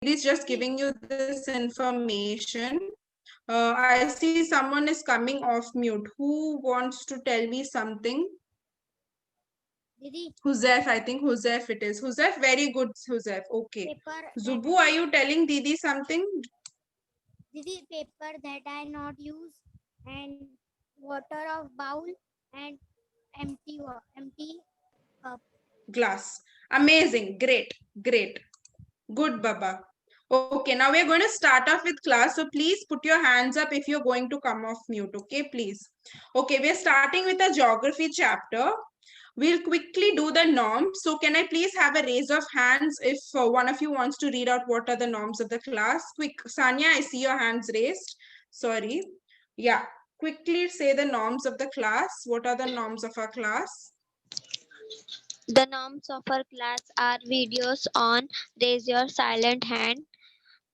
is just giving you this information. I see someone is coming off mute. Who wants to tell me something? Didi, Huzef, I think Huzef it is. Huzef, very good, Huzef. Okay. paper Zubu, are you telling Didi something? paper that I not use, and water of bowl, and empty cup. Glass. Amazing. Great. Great. Good, Baba. Okay, now we're going to start off with class. So please put your hands up if you're going to come off mute. Okay, please. Okay, we're starting with a geography chapter. We'll quickly do the norms. So can I please have a raise of hands if one of you wants to read out what are the norms of the class? Quick, Sanya, I see your hands raised. Sorry. Yeah, quickly say the norms of the class. What are the norms of our class? The norms of our class are videos on, raise your silent hand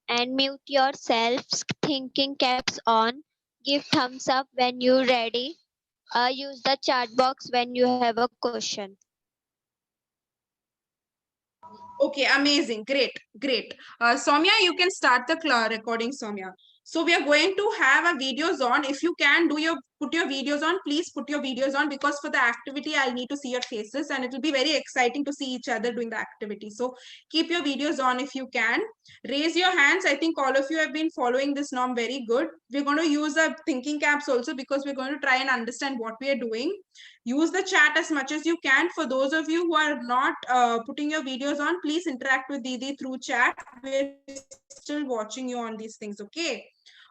and mute yourself, thinking caps on, give thumbs up when you're ready, use the chat box when you have a question. Okay, amazing. Great, great. Soumya, you can start the recording, Soumya. So we are going to have a videos on. If you can put your videos on, please put your videos on, because for the activity, I'll need to see your faces and it will be very exciting to see each other doing the activity. So keep your videos on if you can. Raise your hands. I think all of you have been following this norm very good. We're going to use the thinking caps also, because we're going to try and understand what we are doing. Use the chat as much as you can. For those of you who are not putting your videos on, please interact with Didi through chat. We're still watching you on these things, okay?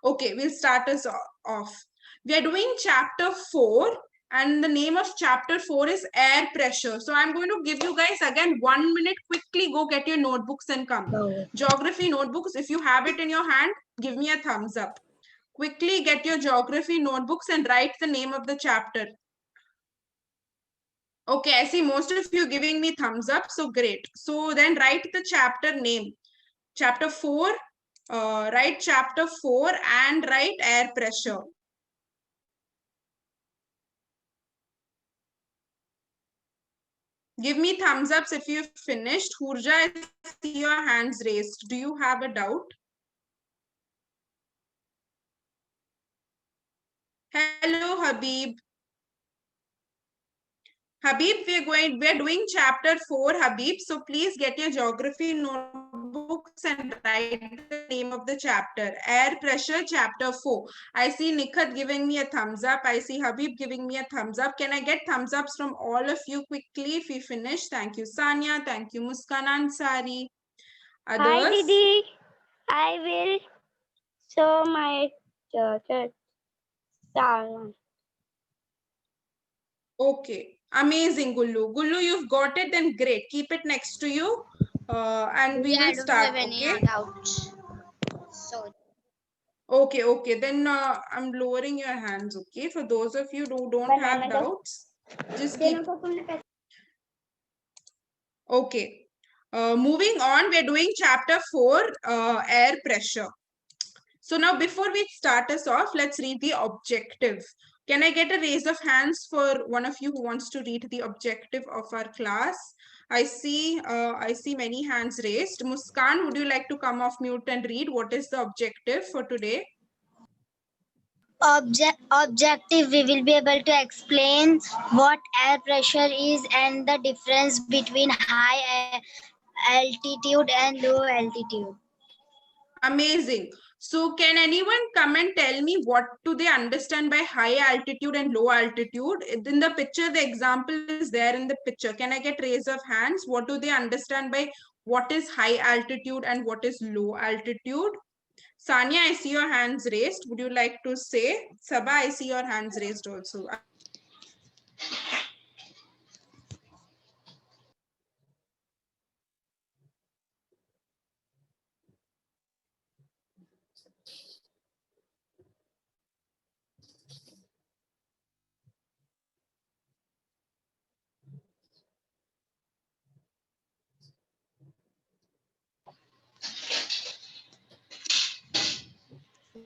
Okay, we'll start us off. We are doing chapter 4, and the name of chapter 4 is air pressure. So I'm going to give you guys again 1 minute. Quickly go get your notebooks and come. Geography notebooks, if you have it in your hand, give me a thumbs up. Quickly get your geography notebooks and write the name of the chapter. Okay, I see most of you giving me thumbs up. So great. So then write the chapter name. Chapter 4, write chapter 4 and write air pressure. Give me thumbs ups if you've finished. Hurja, I see your hands raised. Do you have a doubt? Hello, Habib. Habib, we're doing chapter 4, Habib. So please get your geography notebooks and write the name of the chapter. Air pressure, chapter 4. I see Nikhat giving me a thumbs up. I see Habib giving me a thumbs up. Can I get thumbs ups from all of you quickly if you finish? Thank you, Sanya. Thank you, Muskan Ansari. Hi, Others? Didi. I will show my chart. Okay. Amazing, Gullu. Gullu, you've got it, then great. Keep it next to you. And we Yeah, I will don't have start, any okay? doubts. So, Okay, okay. Then I'm lowering your hands, okay? For those of you who don't have doubts, just keep. Okay. Moving on, we're doing chapter 4, air pressure. So now before we start us off, let's read the objective. Can I get a raise of hands for one of you who wants to read the objective of our class? I see many hands raised. Muskan, would you like to come off mute and read what is the objective for today? Objective, we will be able to explain what air pressure is and the difference between high altitude and low altitude. Amazing. So can anyone come and tell me what do they understand by high altitude and low altitude? In the picture, the example is there in the picture. Can I get raise of hands? What do they understand by what is high altitude and what is low altitude? Sanya, I see your hands raised. Would you like to say? Sabha, I see your hands raised also.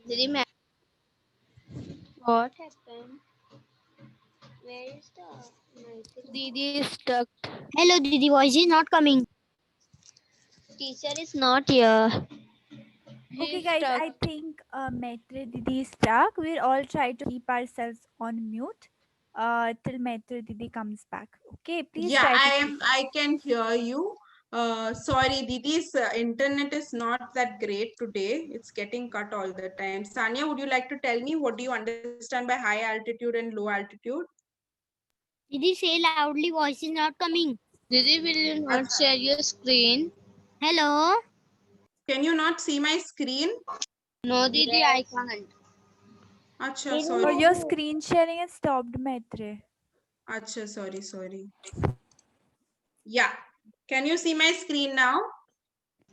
Didi, what happened? Where is the Didi is stuck. Hello, Didi, voice is not coming. Teacher is not here. Okay, guys, I think Maitre Didi is stuck. We'll all try to keep ourselves on mute till Maitre Didi comes back. Okay, please Yeah, try to keep. I can hear you. Sorry, Didi's internet is not that great today. It's getting cut all the time. Sanya, would you like to tell me what do you understand by high altitude and low altitude? Didi, say loudly, voice is not coming. Didi, will you not share your screen? Hello? Can you not see my screen? No, Didi, I can't. Acha, Didi, Oh, sorry. your screen sharing has stopped, Maitre. Acha, sorry. Yeah. Can you see my screen now?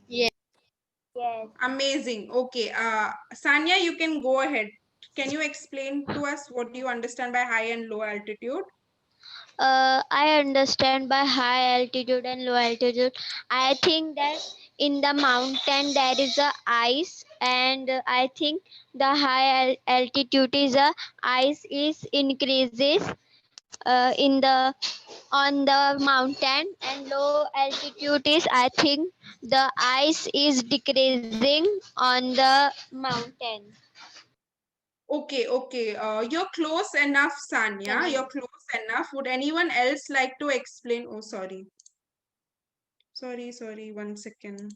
Yes. Yes. Amazing. Okay. Sanya, you can go ahead. Can you explain to us what you understand by high and low altitude? I understand by high altitude and low altitude. I think that in the mountain there is a ice, and I think the high altitude is a ice is increases in the on the mountain, and low altitude is I think the ice is decreasing on the mountain. Okay. You're close enough, Sanya. You're close enough. Would anyone else like to explain? Oh, sorry. Sorry. 1 second.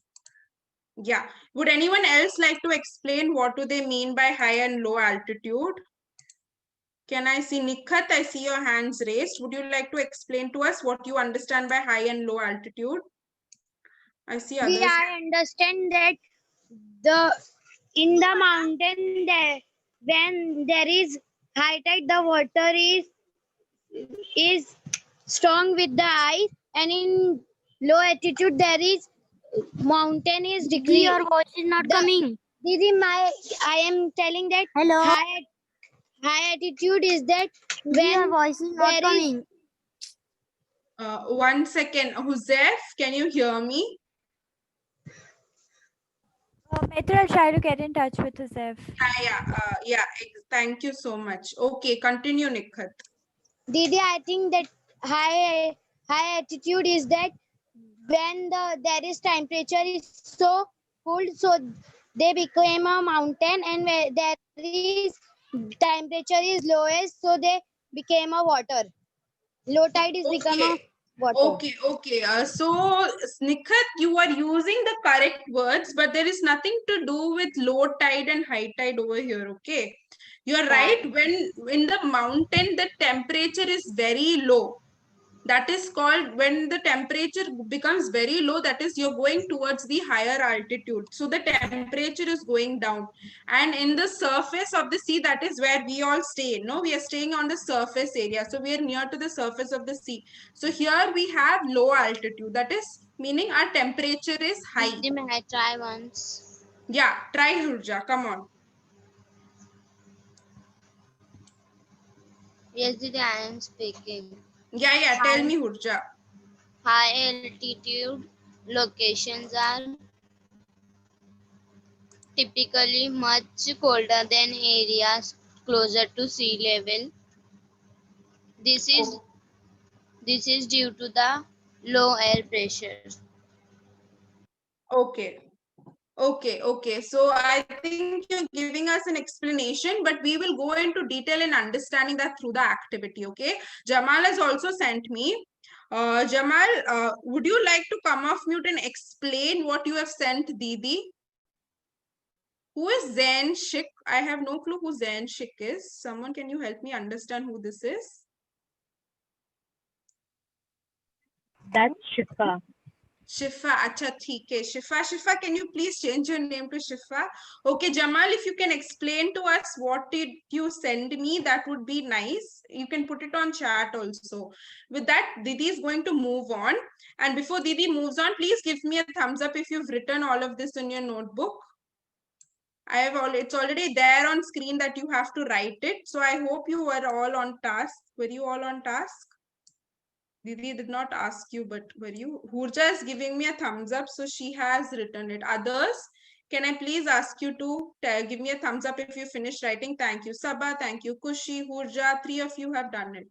Yeah. Would anyone else like to explain what do they mean by high and low altitude? Can I see Nikhat? I see your hands raised. Would you like to explain to us what you understand by high and low altitude? I see Didi, others. I understand that the in the mountain there when there is high tide, the water is strong with the ice, and in low altitude there is mountain is decreasing. Your voice is not coming. Didi, I am telling that hello. High altitude is that when your voice is not coming. 1 second. Huzef, can you hear me? Maitre, I'll try to get in touch with Joseph. Thank you so much. Okay, continue, Nikhat. Didi, I think that high altitude is that when there is temperature is so cold, so they became a mountain, and where there is temperature is lowest, so they became a water. Low tide is become a water. Okay. So, Nikhat, you are using the correct words, but there is nothing to do with low tide and high tide over here. Okay, you're right. When in the mountain, the temperature is very low. That is called when the temperature becomes very low, that is you're going towards the higher altitude, so the temperature is going down. And in the surface of the sea, that is where we all stay. No, we are staying on the surface area, so we are near to the surface of the sea. So here we have low altitude, that is meaning our temperature is high. Didi, may I try once? Yeah, try, Hurja, come on. Yes, Didi, I am speaking. Yeah, tell me, Hurja. High altitude locations are typically much colder than areas closer to sea level. This is due to the low air pressure. Okay. So I think you're giving us an explanation, but we will go into detail in understanding that through the activity. Okay. Jamal has also sent me. Jamal, would you like to come off mute and explain what you have sent Didi? Who is Zen Shik? I have no clue who Zen Shik is. Someone, can you help me understand who this is? That's Shifa. Shifa, acha, theek hai. Shifa, can you please change your name to Shifa? Okay, Jamal, if you can explain to us what did you send me, that would be nice. You can put it on chat also. With that, Didi is going to move on. And before Didi moves on, please give me a thumbs up if you've written all of this in your notebook. It's already there on screen that you have to write it. So I hope you were all on task. Were you all on task? Didi did not ask you, but were you? Hurja is giving me a thumbs up, so she has written it. Others, can I please ask you to give me a thumbs up if you finished writing? Thank you, Sabha. Thank you, Kushi, Hurja. 3 of you have done it.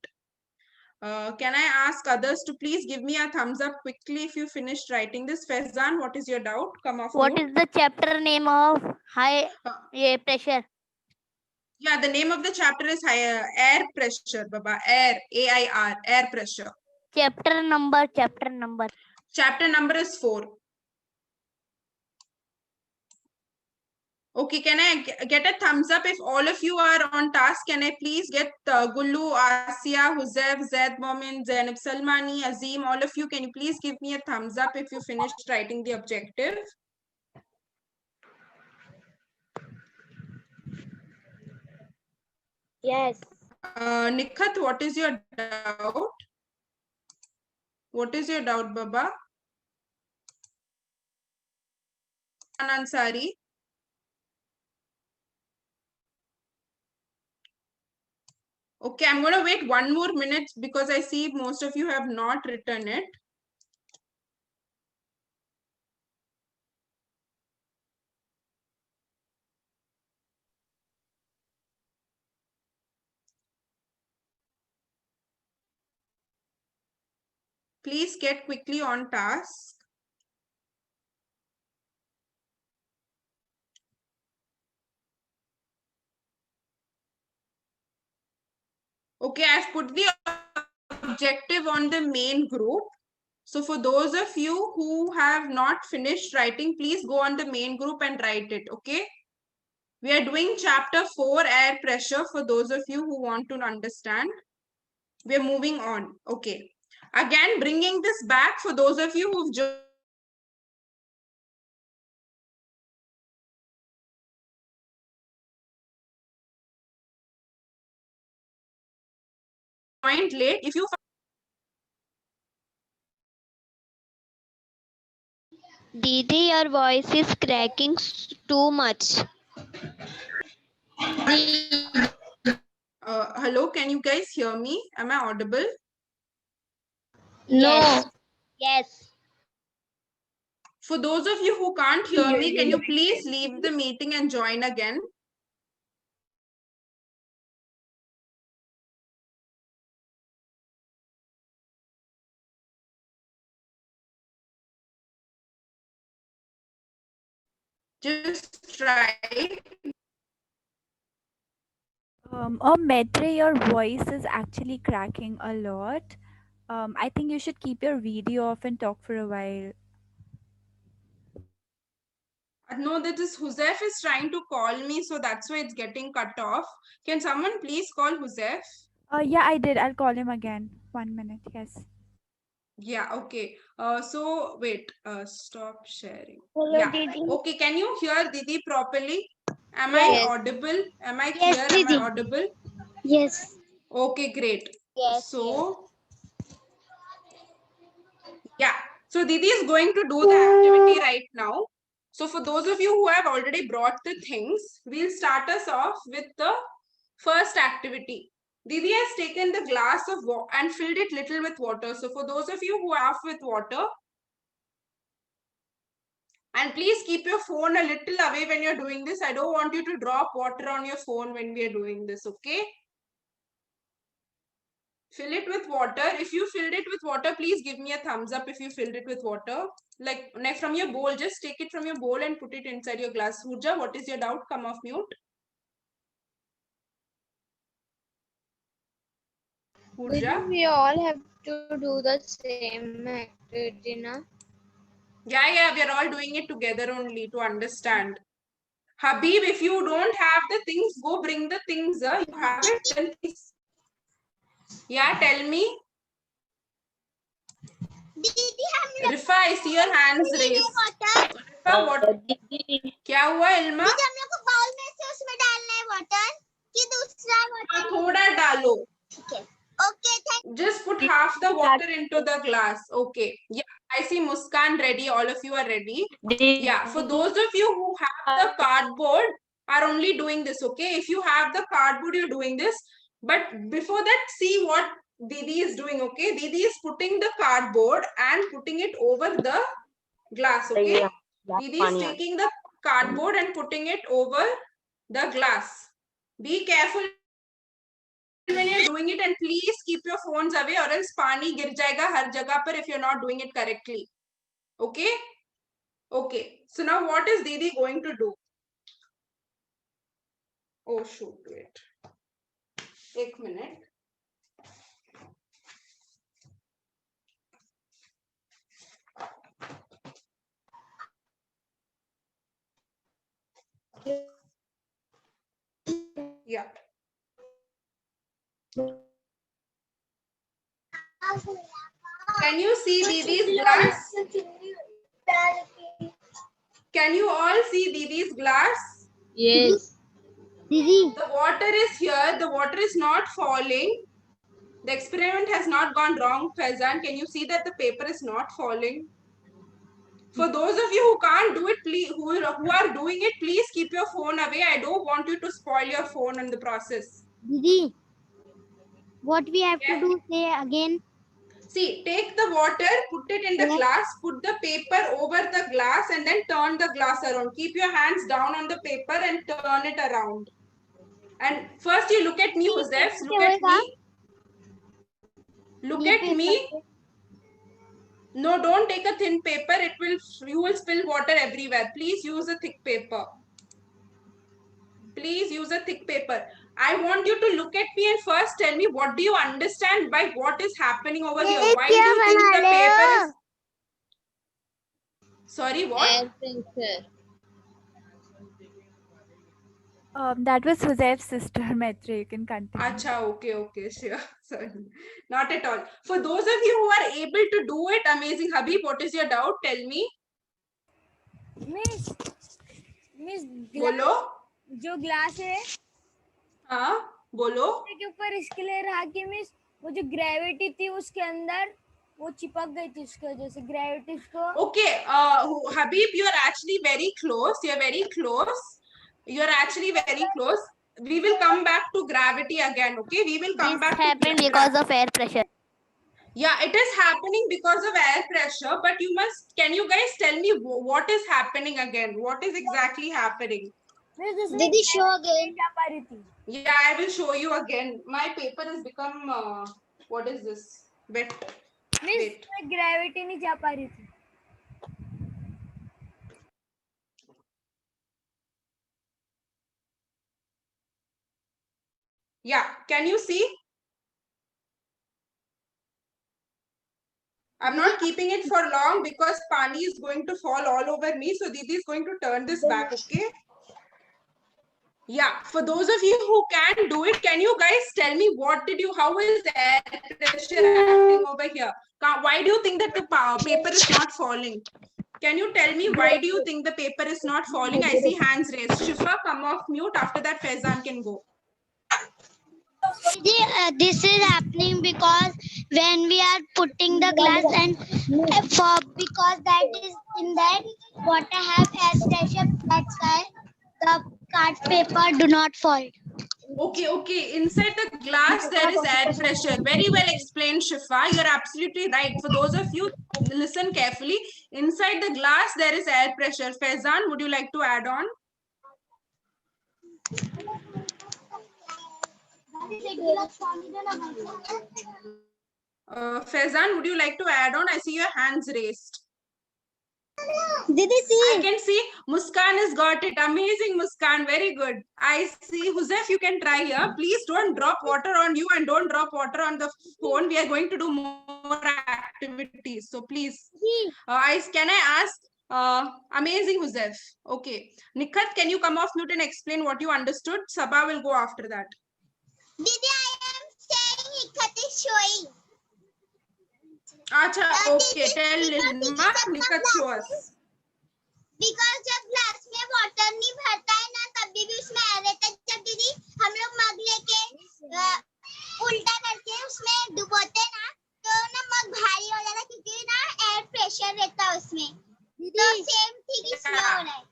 Can I ask others to please give me a thumbs up quickly if you finished writing this? Faizan, what is your doubt? Come off. What is the chapter name of high pressure. Yeah, the name of the chapter is air pressure, Baba. Air, A-I-R, air pressure. Chapter number. Chapter number is 4. Okay, can I get a thumbs up if all of you are on task? Can I please get Gullu, Asia, Huzaif, Zaid Momin, Zainab Salmani, Azim, all of you, can you please give me a thumbs up if you finished writing the objective? Yes. Nikhat, what is your doubt? What is your doubt, Baba? Ansari. Okay, I'm going to wait 1 more minute because I see most of you have not written it. Please get quickly on task. Okay, I've put the objective on the main group. So for those of you who have not finished writing, please go on the main group and write it, okay? We are doing chapter 4, air pressure, for those of you who want to understand. We are moving on, okay. Again, bringing this back for those of you who've joined late. If you Didi, your voice is cracking too much. hello, can you guys hear me? Am I audible? Yes. Yes. For those of you who can't hear me, can you please leave the meeting and join again? Just try. Maitre, your voice is actually cracking a lot. I think you should keep your video off and talk for a while. No, that is Huzaif is trying to call me, so that's why it's getting cut off. Can someone please call Huzaif? Yeah, I did. I'll call him again. 1 minute. Yes. Yeah, okay. So wait, stop sharing. Hello, Yeah. Didi. Okay, can you hear Didi properly? Am Yes. I audible? Am I Yes, clear? Am Didi. I audible? Yes. Okay, great. Yes. So, yeah. So Didi is going to do the activity right now. So for those of you who have already brought the things, we'll start us off with the first activity. Didi has taken the glass of water and filled it little with water. So for those of you who are half with water, and please keep your phone a little away when you're doing this. I don't want you to drop water on your phone when we are doing this, okay? Fill it with water. If you filled it with water, please give me a thumbs up if you filled it with water. Like from your bowl, just take it from your bowl and put it inside your glass. Hurja, what is your doubt? Come off mute. Hurja? We all have to do the same activity, na? Yeah, we are all doing it together only to understand. Habib, if you don't have the things, go bring the things. You have it, then please. Yeah, tell me. Rifa, I see your hands raised. Rifa, what? क्या हुआ इल्मा? हम लोग को bowl में से उसमें डालना है वाटर कि दूसरा वाटर? थोड़ा डालो. ठीक है. Okay, thank Just put half the water into the glass. Okay. Yeah, I see Muskan ready. All of you are ready. Yeah, for those of you who have the cardboard are only doing this, okay? If you have the cardboard, you're doing this. But before that, see what Didi is doing, okay? Didi is putting the cardboard and putting it over the glass, okay? Didi is taking the cardboard and putting it over the glass. Be careful when you're doing it, and please keep your phones away or else pani gir jayega har jagah par if you're not doing it correctly. Okay? Okay. So now what is Didi going to do? Oh shoot, wait. 1 minute. Yeah. Can you see Didi's glass? Can you all see Didi's glass? Yes. Didi, The water is here. The water is not falling. The experiment has not gone wrong, Faizan. Can you see that the paper is not falling? For those of you who can't do it, please, who are doing it, please keep your phone away. I don't want you to spoil your phone in the process. Didi, what we have Yeah. to do, say again. See, take the water, put it in the Yeah. glass, put the paper over the glass and then turn the glass around. Keep your hands down on the paper and turn it around. And first you look at me, Joseph. Look at me. Look at me. No, don't take a thin paper. You will spill water everywhere. Please use a thick paper. Please use a thick paper. I want you to look at me and first tell me, what do you understand by what is happening over here? Why do you think the paper is... Sorry, what? Air pressure. That was Joseph's sister, Maitre. You can continue. Acha, okay, sure. Sorry. Not at all. For those of you who are able to do it, amazing. Habib, what is your doubt? Tell me. Miss बोलो. जो glass है हाँ, बोलो. के ऊपर इसके लिए रहा कि मिस वो जो ग्रेविटी थी उसके अंदर वो चिपक गई थी उसकी वजह से ग्रेविटी को. Okay, Habib, you are actually very close. You are very close. You are actually very close. We will come back to gravity again. Okay, we will come This back. happened because of air pressure. Yeah, it is happening because of air pressure. But can you guys tell me what is happening again? What is exactly happening? Didi, show again. जा पा रही थी. Yeah, I will show you again. My paper has become, what is this? Wet. Miss Wait. Gravity नहीं जा पा रही थी. Yeah, can you see? I'm not keeping it for long because Pani is going to fall all over me. So Didi is going to turn this back, okay? Yeah, for those of you who can do it, can you guys tell me how is the air pressure acting over here? Why do you think that the paper is not falling? Can you tell me why do you think the paper is not falling? I see hands raised. Shifa, come off mute. After that, Faizan can go. Didi, this is happening because when we are putting the glass and because that is in that water have air pressure, that's why the card paper do not fall. Okay. Inside the glass, there is air pressure. Very well explained, Shifa. You're absolutely right. For those of you, listen carefully. Inside the glass, there is air pressure. Faizan, would you like to add on? Faizan, would you like to add on? I see your hands raised. Didi, see. I can see Muskan has got it. Amazing, Muskan. Very good. I see. Huzef, you can try here. Please don't drop water on you and don't drop water on the phone. We are going to do more activities. So please, can I ask? Amazing, Huzef. Okay. Nikhat, can you come off mute and explain what you understood? Sabha will go after that. Didi, I am saying Nikhat is showing. Acha, okay. Tell Nikhat, show us. Because जब glass में water नहीं भरता है ना तभी भी उसमें air रहता है. जब दीदी हम लोग मग लेके उल्टा करके उसमें डुबोते ना तो ना मग भारी हो जाता है क्योंकि ना एयर प्रेशर रहता है उसमें. तो सेम थिंग इसमें हो रहा है.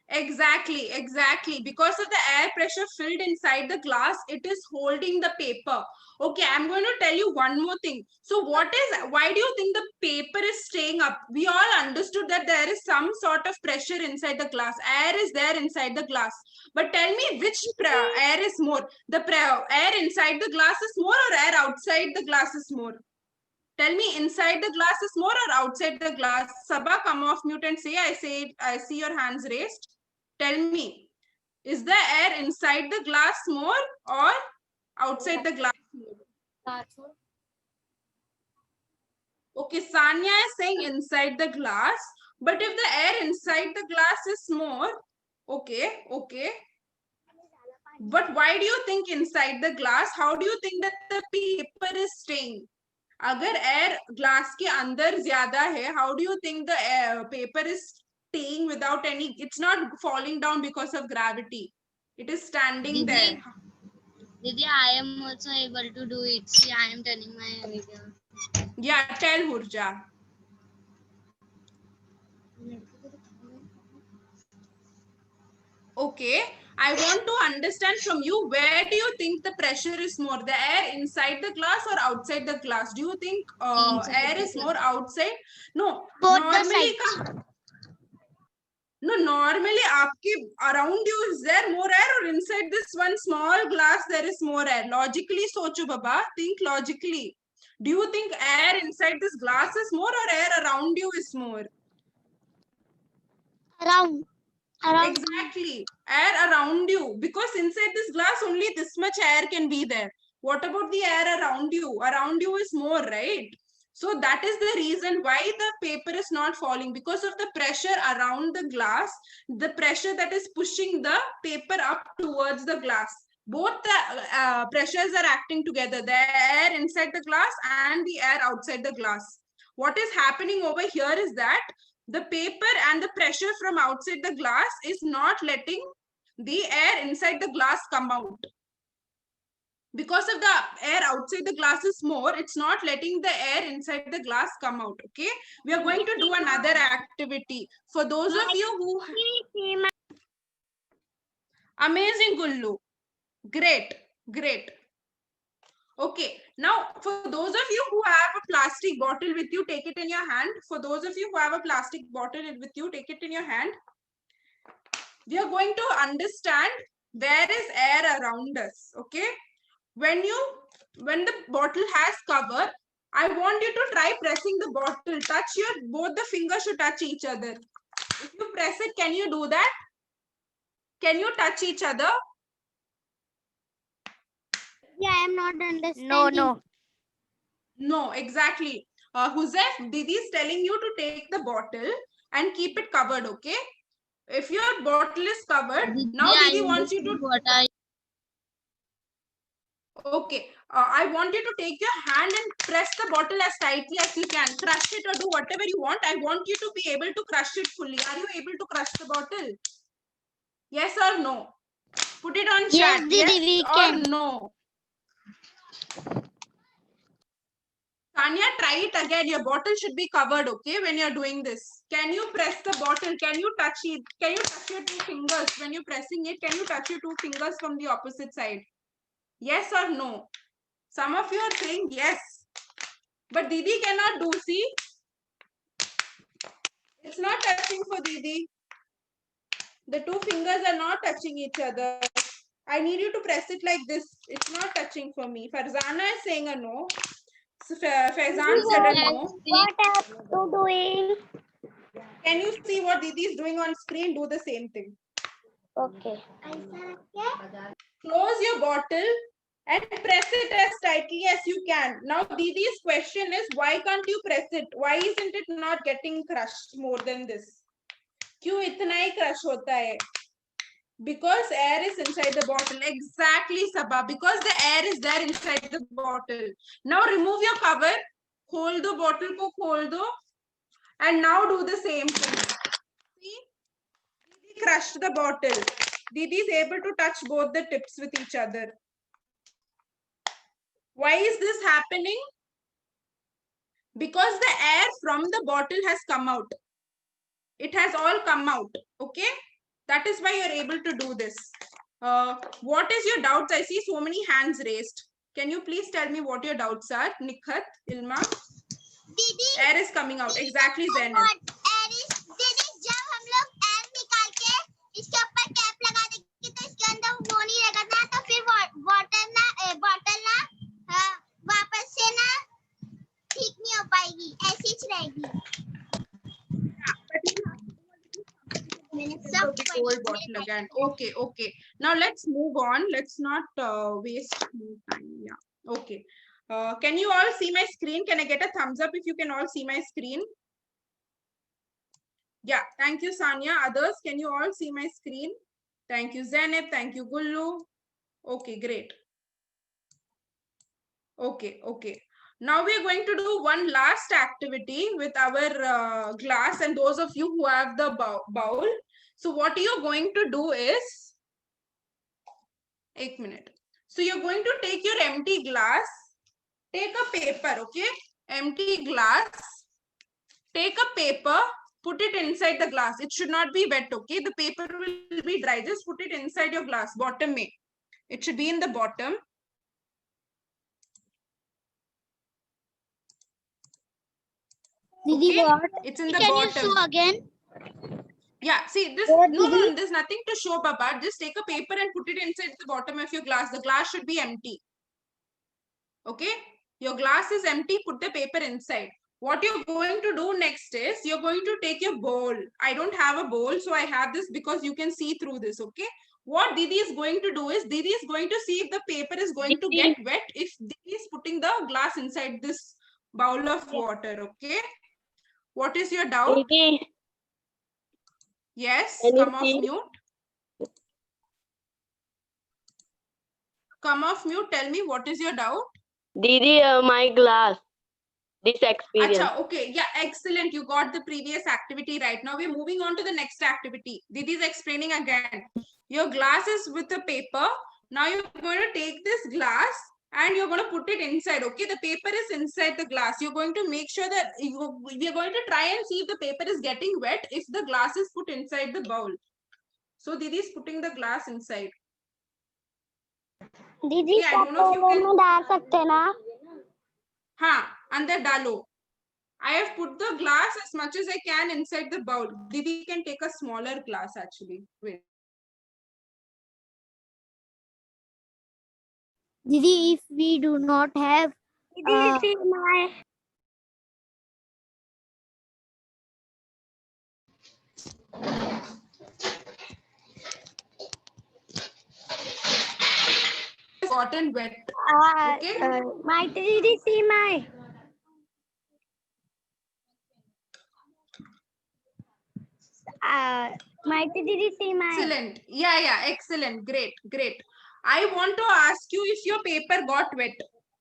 Exactly. Because of the air pressure filled inside the glass, it is holding the paper. Okay, I'm going to tell you one more thing. So why do you think the paper is staying up? We all understood that there is some sort of pressure inside the glass. Air is there inside the glass. But tell me which air is more? The air inside the glass is more or air outside the glass is more? Tell me, inside the glass is more or outside the glass? Sabha, come off mute and say, I see your hands raised. Tell me, Is the air inside the glass more or outside the glass more? Okay, Sanya is saying inside the glass, but if the air inside the glass is more, okay. But why do you think inside the glass? How do you think that the paper is staying? अगर air glass के अंदर ज्यादा है, how do you think the paper is staying without any? It's not falling down because of gravity. It is standing there. Didi, I am also able to do it. See, I am turning my video. Yeah, tell Hurja. Okay, I want to understand from you, where do you think the pressure is more, the air inside the glass or outside the glass? Do you think air is more outside? No, Both the normally sides. no, normally around you is there more air, or inside this one small glass there is more air? Logically socho baba, think logically. Do you think air inside this glass is more or air around you is more? Around. Exactly, air around you, because inside this glass only this much air can be there. What about the air around you? Around you is more, right? So that is the reason why the paper is not falling, because of the pressure around the glass, the pressure that is pushing the paper up towards the glass. Both the pressures are acting together, the air inside the glass and the air outside the glass. What is happening over here is that the paper and the pressure from outside the glass is not letting the air inside the glass come out. Because of the air outside the glass is more, it's not letting the air inside the glass come out. Okay, we are going to do another activity. For those of you who... Amazing, Gullu. Great. Okay, now for those of you who have a plastic bottle with you, take it in your hand. For those of you who have a plastic bottle with you, take it in your hand. We are going to understand where is air around us. Okay, when the bottle has cover, I want you to try pressing the bottle. Both the fingers should touch each other. If you press it, can you do that? Can you touch each other? Yeah, I am not understanding. No. Exactly. Huzef, Didi is telling you to take the bottle and keep it covered, okay? If your bottle is covered, now Didi wants you to... Okay, I want you to take your hand and press the bottle as tightly as you can. Crush it or do whatever you want. I want you to be able to crush it fully. Are you able to crush the bottle? Yes or no? Put it on Yes, chat. Didi, we Yes or can. no? Tanya, try it again. Your bottle should be covered, okay, when you're doing this. Can you press the bottle? Can you touch it? Can you touch your two fingers? When you're pressing it, can you touch your two fingers from the opposite side? Yes or no? Some of you are saying yes. But Didi cannot do, see? It's not touching for Didi. The two fingers are not touching each other. I need you to press it like this. It's not touching for me. Farzana is saying a no. Faizan said a no. What are you doing? Can you see what Didi is doing on screen? Do the same thing. Okay. Close your bottle and press it as tightly as you can. Now Didi's question is, why can't you press it? Why isn't it not getting crushed more than this? क्यों इतना ही crush होता है? Because air is inside the bottle. Exactly, Sabha. Because the air is there inside the bottle. Now remove your cover. Hold the bottle ko khol do. And now do the same thing. See? Didi crushed the bottle. Didi is able to touch both the tips with each other. Why is this happening? Because the air from the bottle has come out. It has all come out. Okay? That is why you're able to do this. What is your doubts? I see so many hands raised. Can you please tell me what your doubts are? Nikhat, Ilma? दीदी Air is coming out. Exactly, Zainab. दीदी जब हम लोग air निकाल के इसके ऊपर cap लगा देंगे तो इसके अंदर वो नहीं रहेगा ना, तो फिर बॉटल ना वापस से ना ठीक नहीं हो पाएगी, ऐसी ही रहेगी. मैंने सब put the cold bottle again. Okay, okay. Now let's move on. Let's not waste more time. Yeah. Okay. Can you all see my screen? Can I get a thumbs up if you can all see my screen? Yeah. Thank you, Sanya. Others, can you all see my screen? Thank you, Zainab. Thank you, Gullu. Okay, great. Okay, okay. Now we are going to do one last activity with our glass and those of you who have the bowl. So what you're going to do is, 1 minute. So you're going to take your empty glass, take a paper, okay? Empty glass, take a paper, put it inside the glass. It should not be wet, okay? The paper will be dry. Just put it inside your glass, bottom mein. It should be in the bottom. Didi, Okay? what? It's in the Can you bottom. show again? Yeah, see this. What, No, Didi? there's nothing to show, Baba. Just take a paper and put it inside the bottom of your glass. The glass should be empty. Okay, your glass is empty. Put the paper inside. What you're going to do next is you're going to take your bowl. I don't have a bowl, so I have this because you can see through this. Okay. What Didi is going to do is Didi is going to see if the paper is going to get wet if Didi is putting the glass inside this bowl of water. Okay. What is your doubt? Didi, Yes, can you come off see? mute. Come off mute. Tell me what is your doubt? Didi, my glass. This experience. Acha, okay. Yeah, excellent. You got the previous activity right. Now we're moving on to the next activity. Didi is explaining again. Your glass is with a paper. Now you're going to take this glass and you're going to put it inside. Okay, the paper is inside the glass. You're going to make sure that we are going to try and see if the paper is getting wet if the glass is put inside the bowl. So Didi is putting the glass inside. दीदी I don't know if you can. में डाल सकते हैं ना? हाँ, अंदर डालो. I have put the glass as much as I can inside the bowl. Didi can take a smaller glass actually. Wait. Didi, if we do not have my Gotten wet. Okay. my Didi, see my Didi, see my Excellent. Yeah, yeah. Excellent. Great, great. I want to ask you if your paper got wet.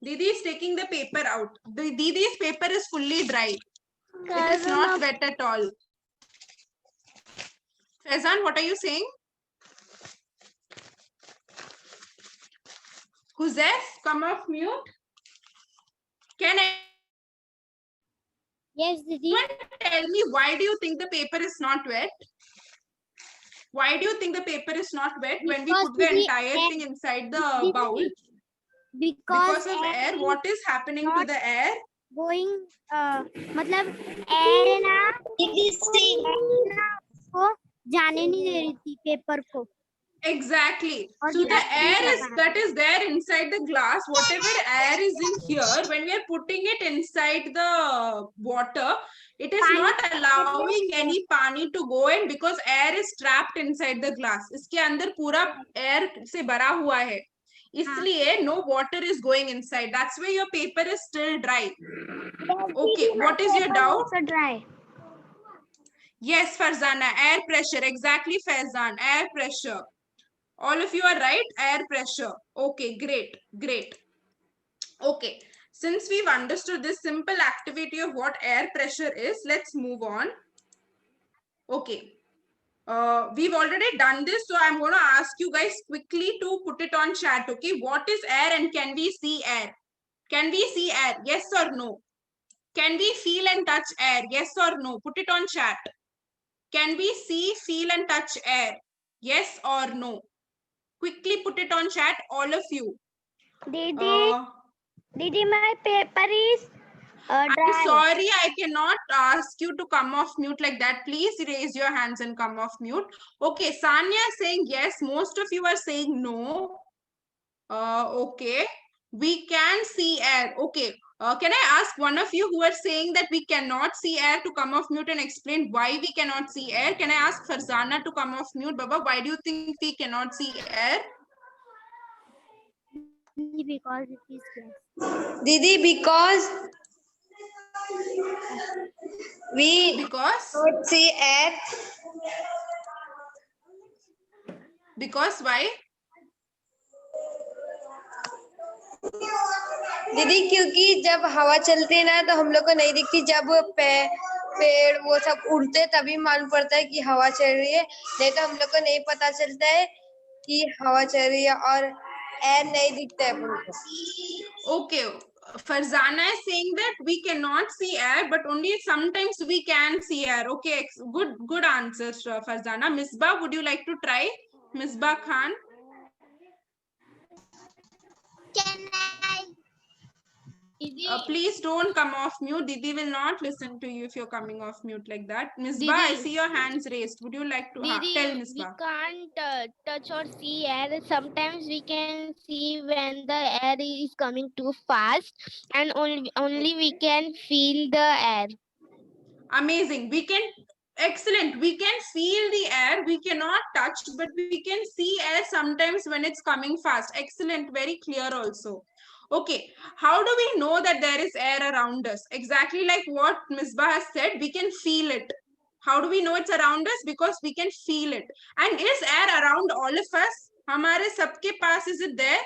Didi is taking the paper out. The Didi's paper is fully dry. It is not wet at all. Faizan, what are you saying? Huzef, come off mute. Can Yes, Didi. anyone tell me why do you think the paper is not wet? Why do you think the paper is not wet when we Because put the the entire air- thing inside the bowl? Because of air. What is happening to the air? Going मतलब air है ना को जाने नहीं दे रही थी paper को. Exactly. Or So the that air is is that is there inside the glass. Whatever air is in here, when we are putting it inside the water, it is Pani- not allowing any pani to go in because air is trapped inside the glass. इसके अंदर पूरा air से भरा हुआ है. इसलिए no water is going inside. That's why your paper is still dry. Okay, what is your doubt? Also dry. Yes, Farzana, air pressure. Exactly, Faizan, air pressure. All of you are right, air pressure. Okay, great, great. Okay, since we've understood this simple activity of what air pressure is, let's move on. Okay, we've already done this, so I'm going to ask you guys quickly to put it on chat. Okay, what is air and can we see air? Can we see air? Yes or no? Can we feel and touch air? Yes or no? Put it on chat. Can we see, feel and touch air? Yes or no? Quickly put it on chat, all of you. Didi, Didi, my paper is I'm dry. sorry, I cannot ask you to come off mute like that. Please raise your hands and come off mute. Okay, Sanya is saying yes. Most of you are saying no. Okay. We can see air. Okay. Can I ask one of you who are saying that we cannot see air to come off mute and explain why we cannot see air? Can I ask Farzana to come off mute? Baba, why do you think we cannot see air? Because it is gas. Didi, because we Because? don't see air. Because why? दीदी क्योंकि जब हवा चलती है ना तो हम लोग को नहीं दिखती, जब पेड़ वो सब उड़ते तभी मालूम पड़ता है कि हवा चल रही है, नहीं तो हम लोग को नहीं पता चलता है कि हवा चल रही है, और एयर नहीं दिखता है अपन को. Okay. Farzana is saying that we cannot see air, but only sometimes we can see air. Okay, good answers, Farzana. Misbah, would you like to try? Misbah Khan. Can I? Please don't come off mute. Didi will not listen to you if you're coming off mute like that. Misbah, I see your hands raised. Would you like to tell Misbah? We can't touch or see air. Sometimes we can see when the air is coming too fast, and only we can feel the air. Amazing. Excellent. We can feel the air. We cannot touch, but we can see air sometimes when it's coming fast. Excellent. Very clear also. Okay. How do we know that there is air around us? Exactly like what Misbah has said, we can feel it. How do we know it's around us? Because we can feel it. And is air around all of us? Hamare sabke paas, is it there?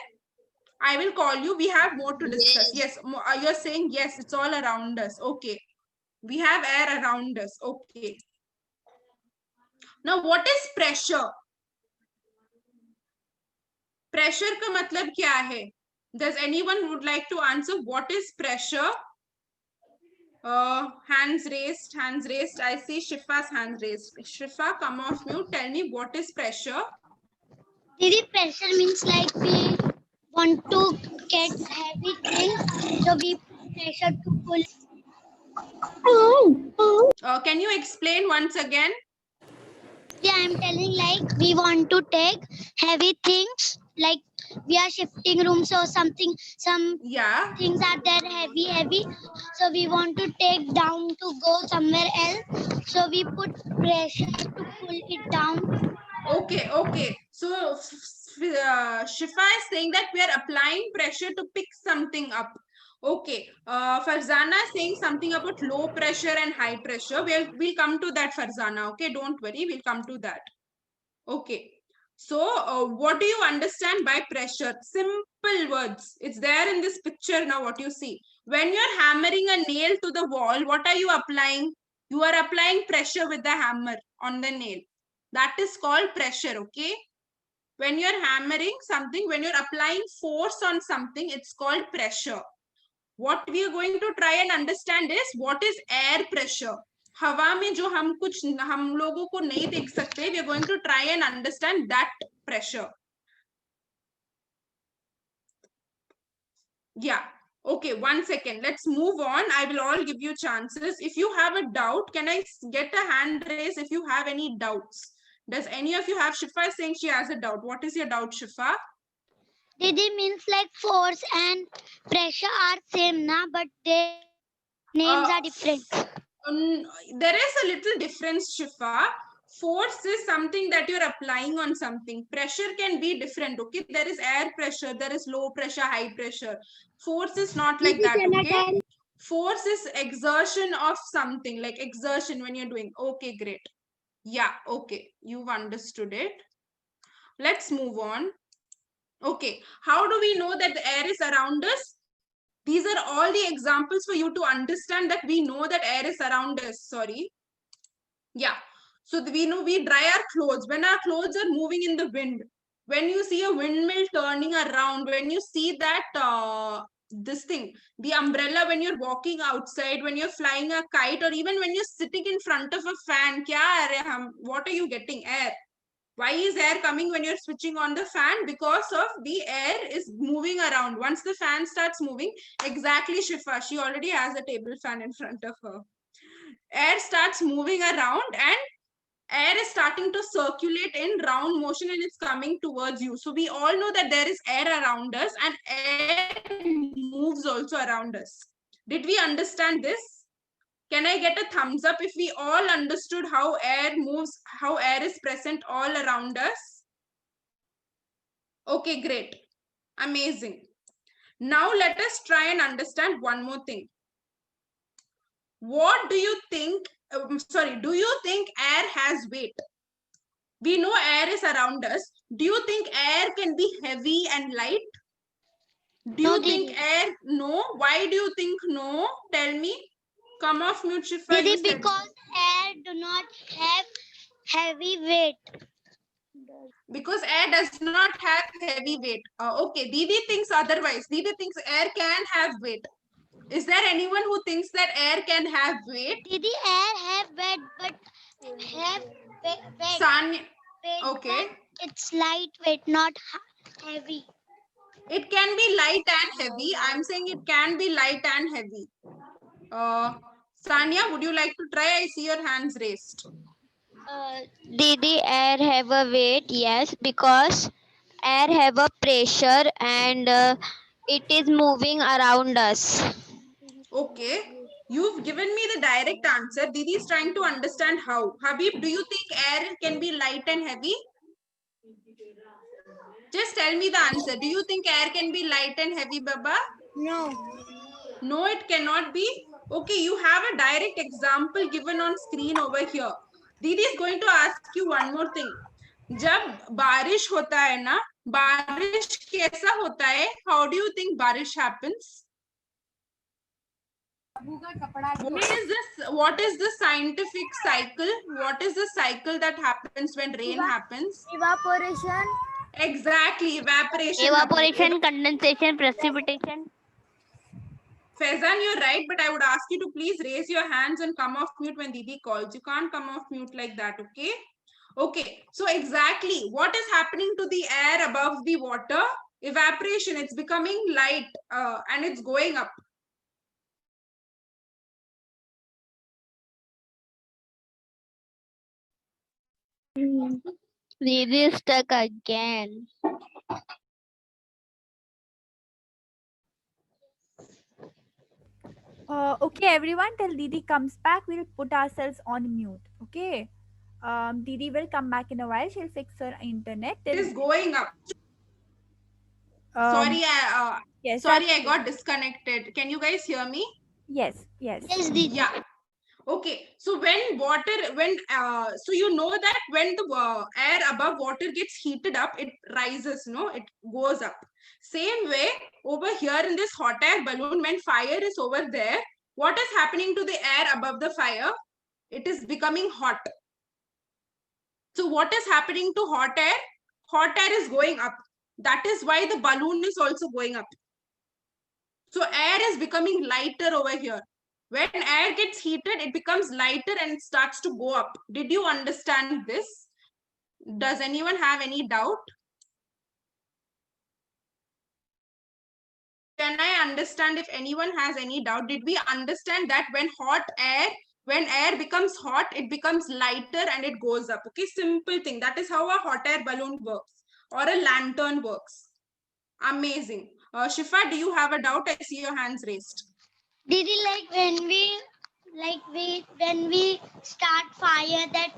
I will call you. We have more to discuss. Yes. You're saying yes, it's all around us. Okay. We have air around us. Okay. Now, what is pressure? Pressure का मतलब क्या है? Does anyone would like to answer what is pressure? Hands raised, hands raised. I see Shifa's hands raised. Shifa, come off mute. Tell me what is pressure? Didi, pressure means like we want to get heavy things, so we pressure to pull. Can you explain once again? Yeah, I'm telling like we want to take heavy things, like we are shifting rooms or something. Some things are there heavy, so we want to take down to go somewhere else. So we put pressure to pull it down. Okay. So Shifa is saying that we are applying pressure to pick something up. Okay. Farzana is saying something about low pressure and high pressure. We'll come to that, Farzana. Okay, don't worry. We'll come to that. Okay. So what do you understand by pressure? Simple words. It's there in this picture now, what you see. When you're hammering a nail to the wall, what are you applying? You are applying pressure with the hammer on the nail. That is called pressure, okay? When you're hammering something, when you're applying force on something, it's called pressure. What we are going to try and understand is what is air pressure. हवा में जो हम लोगों को नहीं देख सकते, we are going to try and understand that pressure. Yeah. Okay, 1 second. Let's move on. I will all give you chances. If you have a doubt, can I get a hand raise if you have any doubts? Does any of you have? Shifa is saying she has a doubt. What is your doubt, Shifa? Didi means like force and pressure are same, na, but their names are different. There is a little difference, Shifa. Force is something that you're applying on something. Pressure can be different, okay? There is air pressure, there is low pressure, high pressure. Force is not like that, okay? Force is exertion of something, like exertion when you're doing. Okay, great. Yeah, okay. You've understood it. Let's move on. Okay, how do we know that the air is around us? These are all the examples for you to understand that we know that air is around us. Sorry. Yeah. So we know we dry our clothes. When our clothes are moving in the wind, when you see a windmill turning around, when you see that this thing, the umbrella, when you're walking outside, when you're flying a kite, or even when you're sitting in front of a fan, what are you getting? Air. Why is air coming when you're switching on the fan? Because of the air is moving around. Once the fan starts moving, exactly Shifa, she already has a table fan in front of her. Air starts moving around and air is starting to circulate in round motion and it's coming towards you. So we all know that there is air around us and air moves also around us. Did we understand this? Can I get a thumbs up if we all understood how air moves, how air is present all around us? Okay, great. Amazing. Now let us try and understand one more thing. What do you think? Do you think air has weight? We know air is around us. Do you think air can be heavy and light? Do No, you think Didi. air? No. Why do you think no? Tell me. Come off mute, Shifa. Didi, You said- because air do not have heavy weight. Because air does not have heavy weight. Okay, Didi thinks otherwise. Didi thinks air can have weight. Is there anyone who thinks that air can have weight? Didi, air have weight, but have weight. Sanya. Weight, Okay. but it's lightweight, not heavy. It can be light and heavy. I'm saying it can be light and heavy. Sanya, would you like to try? I see your hands raised. Didi, air have a weight, yes, because air have a pressure and it is moving around us. Okay. You've given me the direct answer. Didi is trying to understand how. Habib, do you think air can be light and heavy? Just tell me the answer. Do you think air can be light and heavy, Baba? No. No, it cannot be. Okay, you have a direct example given on screen over here. Didi is going to ask you one more thing. जब बारिश होता है ना, बारिश कैसा होता है? How do you think बारिश happens? What is the scientific cycle? What is the cycle that happens when rain happens? Evaporation. Exactly, evaporation. Evaporation, condensation, precipitation. Faizan, you're right, but I would ask you to please raise your hands and come off mute when Didi calls. You can't come off mute like that, okay? Okay, so exactly what is happening to the air above the water? Evaporation, it's becoming light and it's going up. Didi is stuck again. Okay, everyone, till Didi comes back, we'll put ourselves on mute. Okay. Didi will come back in a while. She'll fix her internet. It is going up. Um, yes, Sorry, I got disconnected. Can you guys hear me? Yes, yes. Yes, Didi. Yeah. Okay, so when so you know that when the air above water gets heated up, it rises, no? It goes up. Same way, over here in this hot air balloon, when fire is over there, what is happening to the air above the fire? It is becoming hot. So what is happening to hot air? Hot air is going up. That is why the balloon is also going up. So air is becoming lighter over here. When air gets heated, it becomes lighter and it starts to go up. Did you understand this? Does anyone have any doubt? Can I understand if anyone has any doubt? Did we understand that when air becomes hot, it becomes lighter and it goes up? Okay, simple thing. That is how a hot air balloon works or a lantern works. Amazing. Shifa, do you have a doubt? I see your hands raised. Didi, like when we start fire, that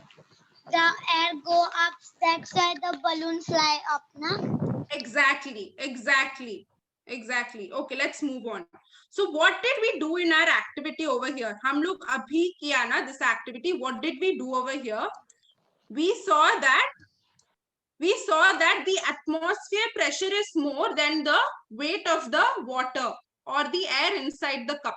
the air go up, that's why the balloon fly up, na? Exactly. Okay, let's move on. So what did we do in our activity over here? हम लोग अभी किया ना this activity. What did we do over here? We saw that the atmosphere pressure is more than the weight of the water or the air inside the cup.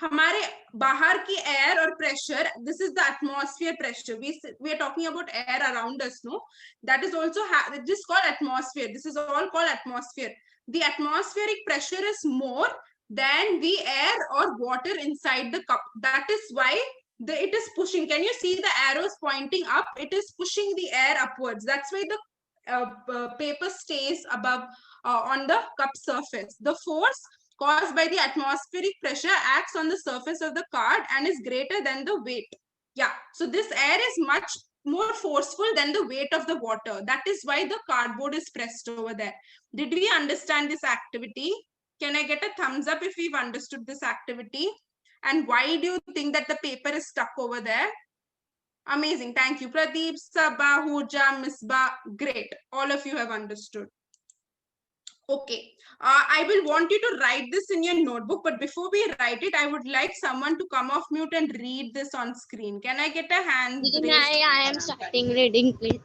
हमारे बाहर की air और pressure, this is the atmosphere pressure. We are talking about air around us, no? That is also this is called atmosphere. This is all called atmosphere. The atmospheric pressure is more than the air or water inside the cup. That is why it is pushing. Can you see the arrows pointing up? It is pushing the air upwards. That's why the paper stays above on the cup surface. The force caused by the atmospheric pressure acts on the surface of the card and is greater than the weight. Yeah, so this air is much more forceful than the weight of the water. That is why the cardboard is pressed over there. Did we understand this activity? Can I get a thumbs up if we've understood this activity? And why do you think that the paper is stuck over there? Amazing. Thank you. Pradeep, Sabah, Hooja, Misbah. Great. All of you have understood. Okay. I will want you to write this in your notebook, but before we write it, I would like someone to come off mute and read this on screen. Can I get a hand raised? I am starting reading, please.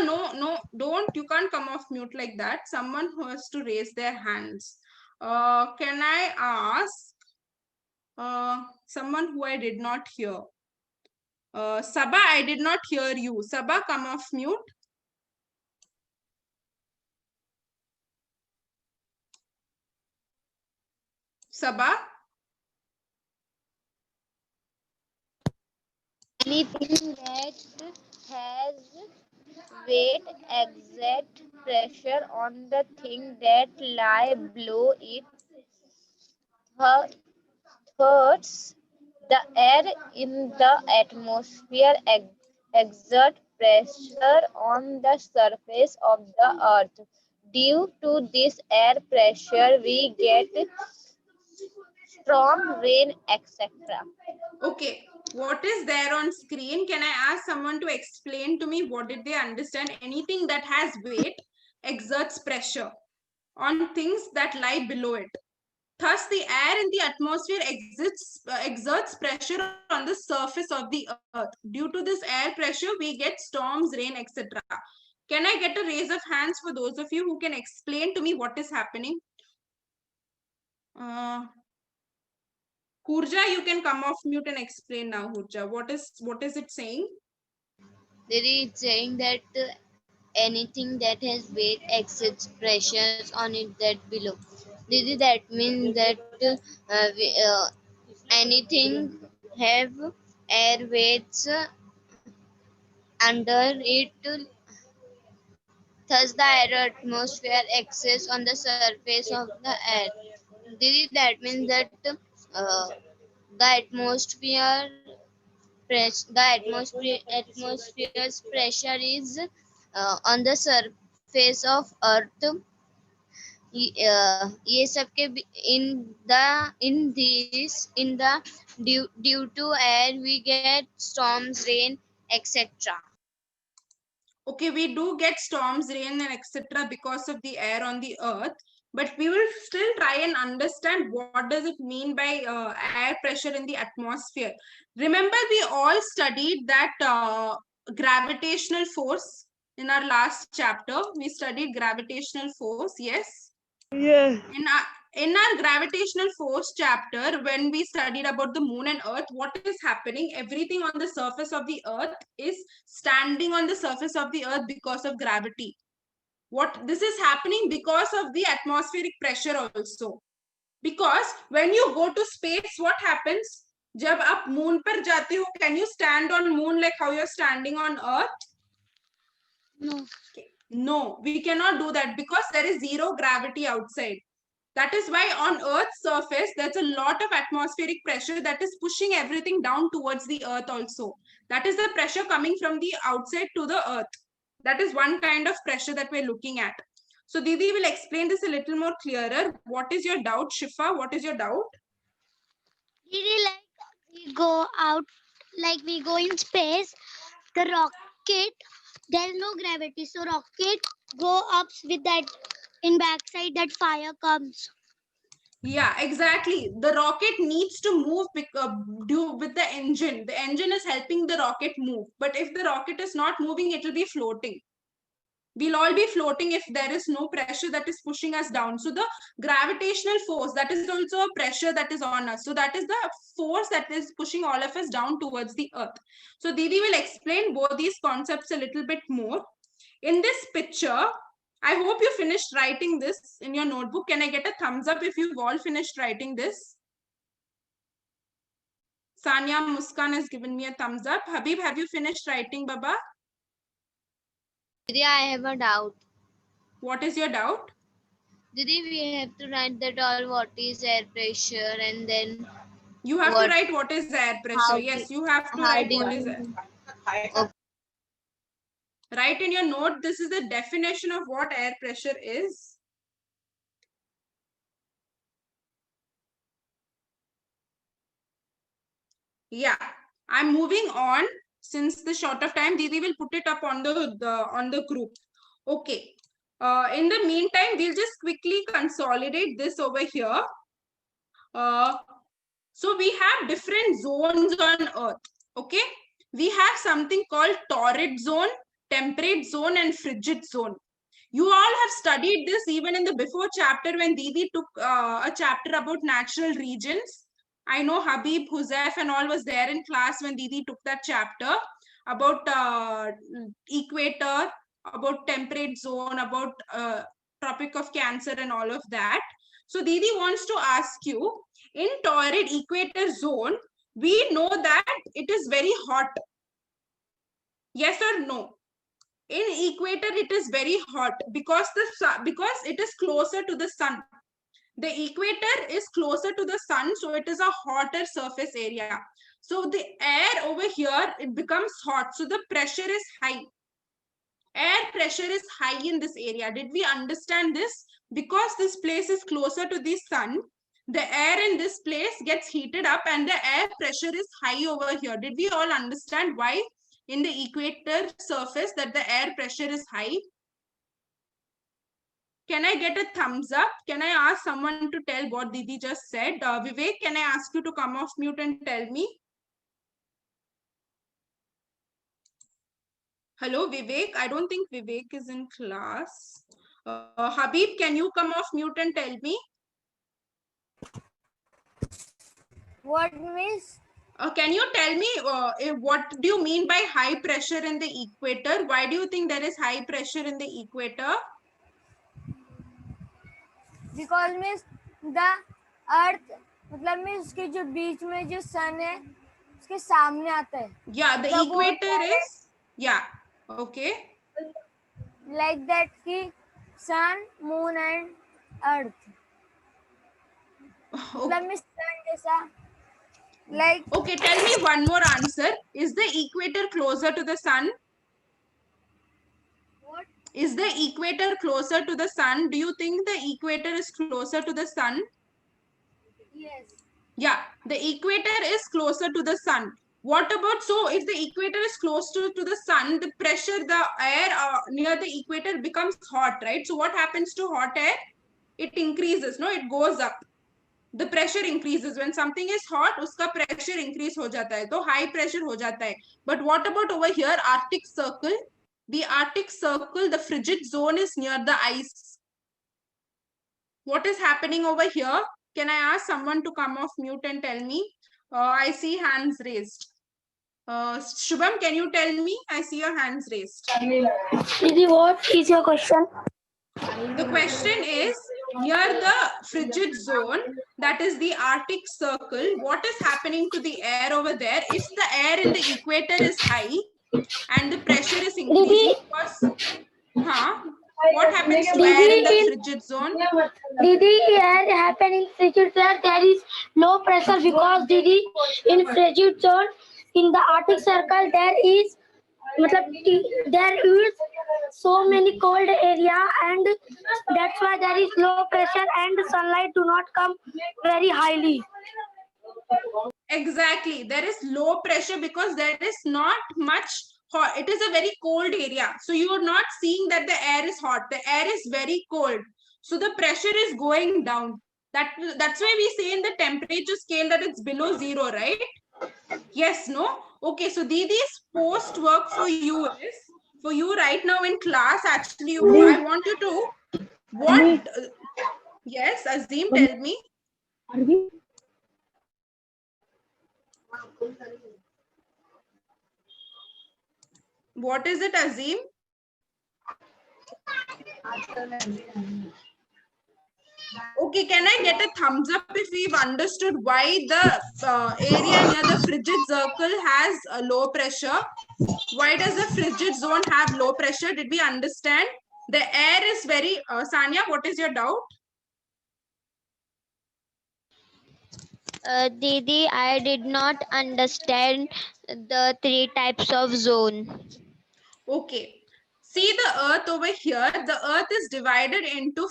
No, don't. You can't come off mute like that. Someone who has to raise their hands. Can I ask someone who I did not hear? Sabah, I did not hear you. Sabah, come off mute. Sabah? Anything that has weight exert pressure on the thing that lie below it. Thus, the air in the atmosphere exert pressure on the surface of the earth. Due to this air pressure, we get storm, rain, etc. Okay. What is there on screen? Can I ask someone to explain to me what did they understand? Anything that has weight exerts pressure on things that lie below it. Thus, the air in the atmosphere exerts pressure on the surface of the earth. Due to this air pressure, we get storms, rain, etc. Can I get a raise of hands for those of you who can explain to me what is happening? Hurja, you can come off mute and explain now, Hurja. What is it saying? It's saying that anything that has weight exerts pressures on it that below. That means that anything have air weights under it. Thus, the air atmosphere exists on the surface of the air. That means that the atmosphere atmosphere's pressure is on the surface of earth. ये सब के in the due to air we get storms, rain, etc. Okay, we do get storms, rain, and etc. because of the air on the earth, but we will still try and understand what does it mean by air pressure in the atmosphere. Remember, we all studied that gravitational force in our last chapter. We studied gravitational force, yes? Yes. In our gravitational force chapter, when we studied about the moon and earth, what is happening? Everything on the surface of the earth is standing on the surface of the earth because of gravity. What this is happening because of the atmospheric pressure also. Because when you go to space, what happens? जब आप moon पर जाते हो, can you stand on moon like how you're standing on earth? No. No, we cannot do that because there is zero gravity outside. That is why on Earth's surface, there's a lot of atmospheric pressure that is pushing everything down towards the Earth also. That is the pressure coming from the outside to the Earth. That is one kind of pressure that we're looking at. So Didi will explain this a little more clearer. What is your doubt, Shifa? What is your doubt? Didi, like we go out, like we go in space, the rocket, there is no gravity. So rocket go up with that, in backside that fire comes. Yeah, exactly. The rocket needs to move due with the engine. The engine is helping the rocket move. But if the rocket is not moving, it will be floating. We'll all be floating if there is no pressure that is pushing us down. So the gravitational force, that is also a pressure that is on us. So that is the force that is pushing all of us down towards the earth. So Didi will explain both these concepts a little bit more. In this picture, I hope you finished writing this in your notebook. Can I get a thumbs up if you've all finished writing this? Sanya Muskan has given me a thumbs up. Habib, have you finished writing, Baba? Didi, I have a doubt. What is your doubt? Didi, we have to write that all what is air pressure and then you have to write what is air pressure. Yes, you have to write what is air. Okay. Write in your note, this is the definition of what air pressure is. Yeah, I'm moving on. Since the short of time, Didi will put it up on the group. Okay. In the meantime, we'll just quickly consolidate this over here. So we have different zones on Earth. Okay. We have something called torrid zone, temperate zone, and frigid zone. You all have studied this even in the before chapter when Didi took a chapter about natural regions. I know Habib, Huzaif and all was there in class when Didi took that chapter about equator, about temperate zone, about Tropic of Cancer and all of that. So Didi wants to ask you, in torrid equator zone, we know that it is very hot. Yes or no? In equator, it is very hot because it is closer to the sun. The equator is closer to the sun, so it is a hotter surface area. So the air over here, it becomes hot. So the pressure is high. Air pressure is high in this area. Did we understand this? Because this place is closer to the sun, the air in this place gets heated up and the air pressure is high over here. Did we all understand why in the equator surface that the air pressure is high? Can I get a thumbs up? Can I ask someone to tell what Didi just said? Vivek, can I ask you to come off mute and tell me? Hello, Vivek. I don't think Vivek is in class. Habib, can you come off mute and tell me? What means? Can you tell me what do you mean by high pressure in the equator? Why do you think there is high pressure in the equator? Because means the earth, मतलब means उसके जो बीच में जो sun है उसके सामने आता है. Yeah, the equator is, yeah, okay. Like that कि sun, moon and earth. मतलब means sun जैसा. Like. Okay, tell me one more answer. Is the equator closer to the sun? What? Is the equator closer to the sun? Do you think the equator is closer to the sun? Yes. Yeah, the equator is closer to the sun. What about, so if the equator is close to the sun, the pressure, the air near the equator becomes hot, right? So what happens to hot air? It increases, no? It goes up. The pressure increases. When something is hot, uska pressure increase ho jata hai. So high pressure ho jata hai. But what about over here, Arctic Circle? The Arctic Circle, the frigid zone is near the ice. What is happening over here? Can I ask someone to come off mute and tell me? I see hands raised. Shubham, can you tell me? I see your hands raised. Didi, what is your question? The question is, near the frigid zone, that is the Arctic Circle, what is happening to the air over there? If the air in the equator is high and the pressure is increasing, what happens to air in the frigid zone? Didi, air happen in frigid zone, there is low pressure because Didi, in frigid zone, in the Arctic Circle, there is so many cold area and that's why there is low pressure and sunlight do not come very highly. Exactly. There is low pressure because there is not much hot. It is a very cold area. So you are not seeing that the air is hot. The air is very cold. So the pressure is going down. That's why we say in the temperature scale that it's below zero, right? Yes, no? Okay, so Didi's post work for you is, for you right now in class, actually, I want you to, what, yes, Azim, tell me. What is it, Azim? Okay, can I get a thumbs up if we've understood why the area near the frigid circle has a low pressure? Why does the frigid zone have low pressure? Did we understand? The air is very, Sanya, what is your doubt? Didi, I did not understand the 3 types of zone. Okay. see the earth over here. The earth is divided into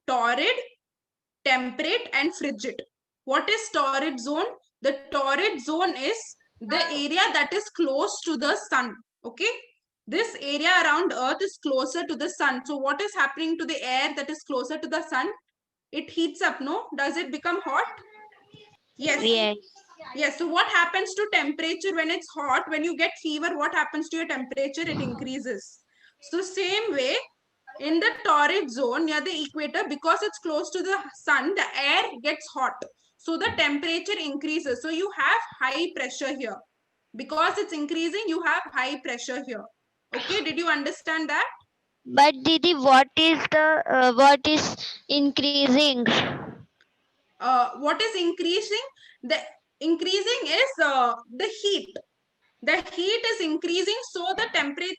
torrid, temperate and frigid. What is torrid zone? The torrid zone is the area that is close to the sun. Okay, this area around earth is closer to the sun. So what is happening to the air that is closer to the sun? It heats up, no? Does it become hot? Yes. Yes. Yes. So what happens to temperature when it's hot? When you get fever, what happens to your temperature? It increases. So same way, in the torrid zone near the equator, because it's close to the sun, the air gets hot. So the temperature increases. So you have high pressure here. Because it's increasing, you have high pressure here. Okay, did you understand that? But Didi, what is increasing? What is increasing? The increasing is the heat. The heat is increasing, so the temperature,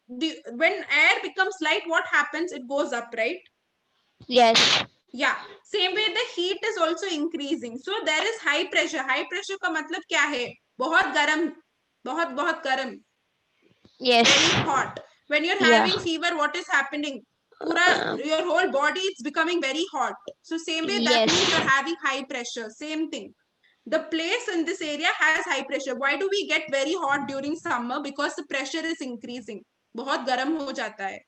when air becomes light, what happens? It goes up, right? Yes. Yeah, same way the heat is also increasing. So there is high pressure. High pressure का मतलब क्या है? बहुत गर्म, बहुत गर्म. Yes. Very hot. When you're having fever, what is happening? Your whole body is becoming very hot. So same way, that means you're having high pressure. Same thing. The place in this area has high pressure. Why do we get very hot during summer? Because the pressure is increasing. बहुत गर्म हो जाता है.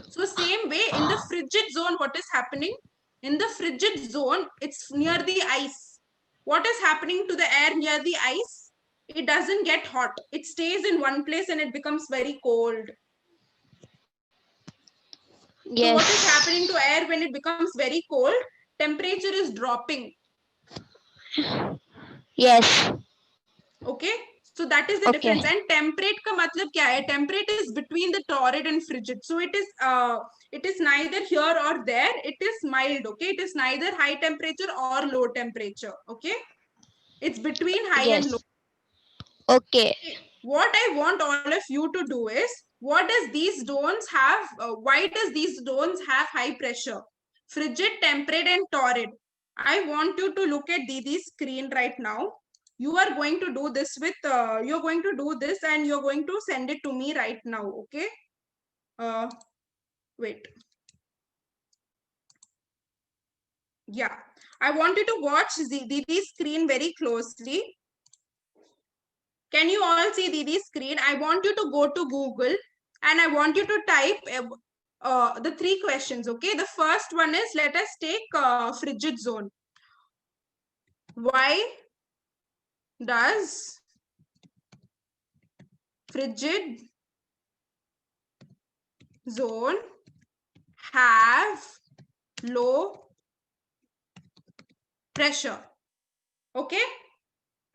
So same way, in the frigid zone, what is happening? In the frigid zone, it's near the ice. What is happening to the air near the ice? It doesn't get hot. It stays in one place and it becomes very cold. Yes. So what is happening to air when it becomes very cold? Temperature is dropping. Yes. Okay. So that is the difference. And temperate का मतलब क्या है? Temperate is between the torrid and frigid. So it is neither here or there. It is mild. Okay. It is neither high temperature or low temperature. Okay. It's between high and low. Okay. What I want all of you to do is, what does these zones have? Why does these zones have high pressure? Frigid, temperate and torrid. I want you to look at Didi's screen right now. You are going to do this with, you're going to do this and you're going to send it to me right now. Okay. Wait. Yeah. I want you to watch Didi's screen very closely. Can you all see Didi's screen? I want you to go to Google and I want you to type the 3 questions. Okay. The first one is, let us take frigid zone. Why does frigid zone have low pressure? Okay.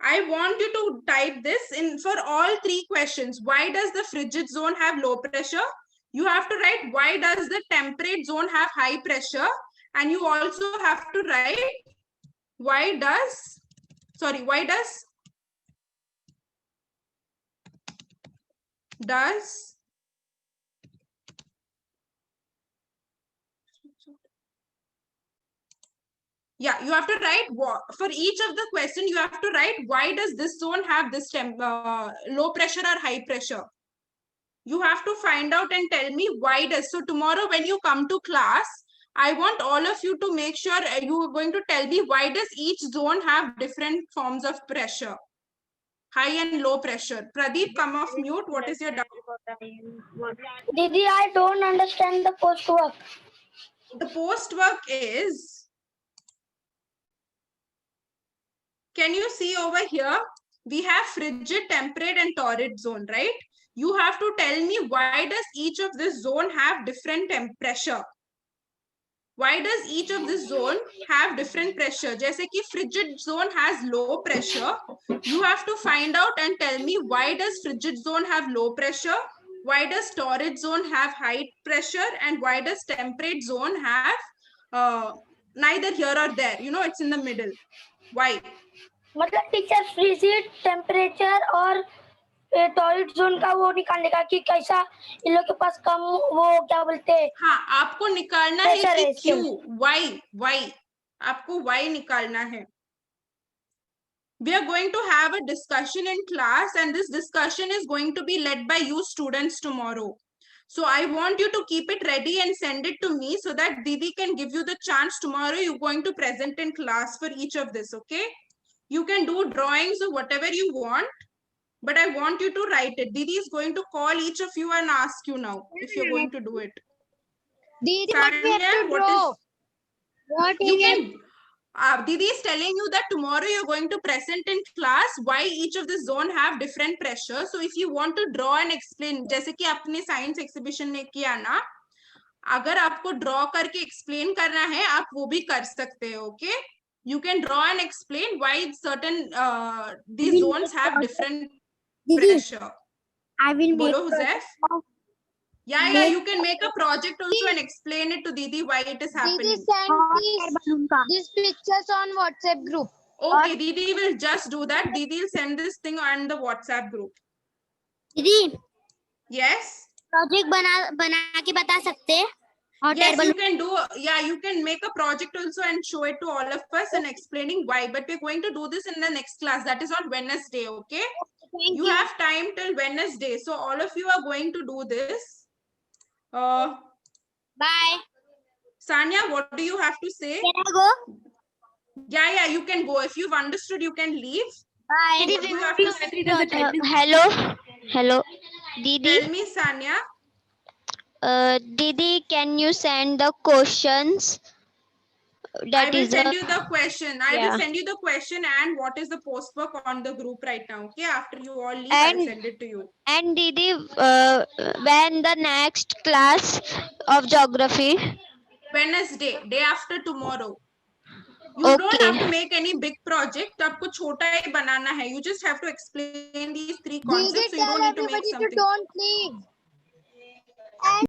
I want you to type this in for all 3 questions. Why does the frigid zone have low pressure? You have to write, why does the temperate zone have high pressure? And you also have to write, why does yeah, you have to write, for each of the question, you have to write, why does this zone have this low pressure or high pressure? You have to find out and tell me why does. So tomorrow when you come to class, I want all of you to make sure you are going to tell me why does each zone have different forms of pressure, high and low pressure. Pradeep, come off mute. What is your doubt? Didi, I don't understand the post work. The post work is, can you see over here? We have frigid, temperate and torrid zone, right? You have to tell me why does each of this zone have different pressure? Why does each of this zone have different pressure? जैसे कि frigid zone has low pressure. You have to find out and tell me why does frigid zone have low pressure? Why does torrid zone have high pressure? And why does temperate zone have neither here or there? You know, it's in the middle. Why? मतलब teacher frigid temperature और toilet zone का वो निकालने का कि कैसा इन लोग के पास कम वो क्या बोलते हैं. हाँ, आपको निकालना है कि क्यों, why आपको why निकालना है. We are going to have a discussion in class and this discussion is going to be led by you students tomorrow. So I want you to keep it ready and send it to me so that Didi can give you the chance tomorrow. You're going to present in class for each of this, okay? You can do drawings or whatever you want, but I want you to write it. Didi is going to call each of you and ask you now if you're going to do it. Didi, Sanya, what is... What You can... Didi is telling you that tomorrow you're going to present in class why each of the zone have different pressure. So if you want to draw and explain, जैसे कि आपने science exhibition में किया ना, अगर आपको draw करके explain करना है, आप वो भी कर सकते हो, okay? You can draw and explain why certain these zones have different pressure. I will make Bolo, Huzef? Yeah, you can make a project also and explain it to Didi why it is happening. Didi, send these pictures on WhatsApp group. Okay, Didi will just do that. Didi will send this thing on the WhatsApp group. दीदी Yes? Project बना के बता सकते हैं Yes, you can do. Yeah, you can make a project also and show it to all of us and explaining why. But we're going to do this in the next class. That is on Wednesday, okay? Thank You have time till Wednesday. So all of you are going to do this. Bye. Sanya, what do you have to say? Can I go? Yeah, you can go. If you've understood, you can leave. Bye. What do you have to say? Hello, Didi. Tell me, Sanya. Didi, can you send the questions? I will send you the question. I Yeah. will send you the question and what is the post work on the group right now. Okay, after you all leave, I'll And- send it to you. And Didi, when the next class of geography? Wednesday, day after tomorrow. You don't Okay. have to make any big project. आपको छोटा ही बनाना है. You just have to explain these three Didi, concepts. So you tell don't need to make everybody to something. don't leave.